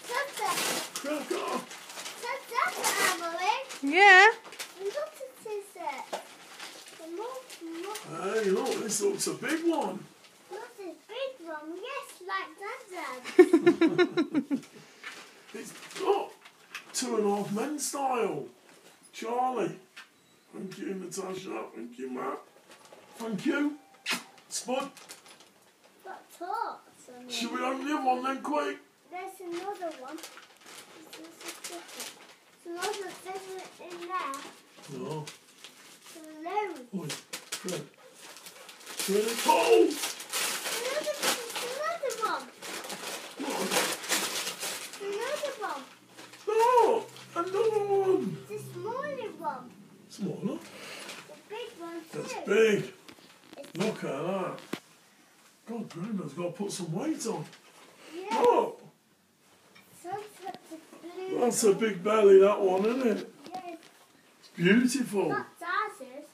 Cracker! Cracker! Yeah. Hey, look, this looks a big one. Not a big one, yes, like Dad. It's, look, 2.5 Men style. Charlie. Thank you, Natasha. Thank you, Matt. Thank you. Spud. Got talks on it. Should we open the other one then, quick? There's another one. There's in there. No. Loads. Oi, Fred. Fred, it's cold! Another one. Another one. No! Another one! The smaller one. Smaller? The big one too. That's big. Look at that. God, Grandma's got to put some weight on. Yeah. Look! That's a big belly, that one, isn't it? Yes. It's beautiful. Not trousers.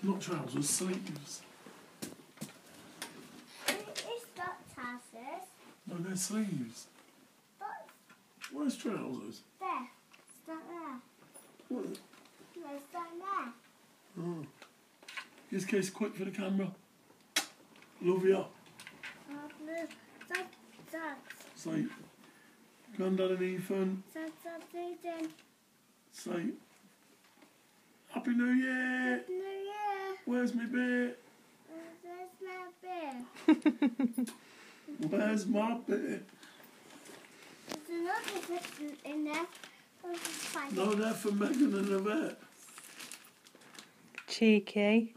Not trousers, sleeves. It's got trousers. No, they're sleeves. But Where's trousers? there. It's not there. What? No, it's not there. Oh. Just kiss quick for the camera. Love ya. Oh, no. That. Say, Grandad and Ethan, That. say, Happy New Year. New Year. Where's my beer? There's my beer. Where's my beer? There's another present in there. Oh, it's fine. No, they're for Megan and Yvette. Cheeky.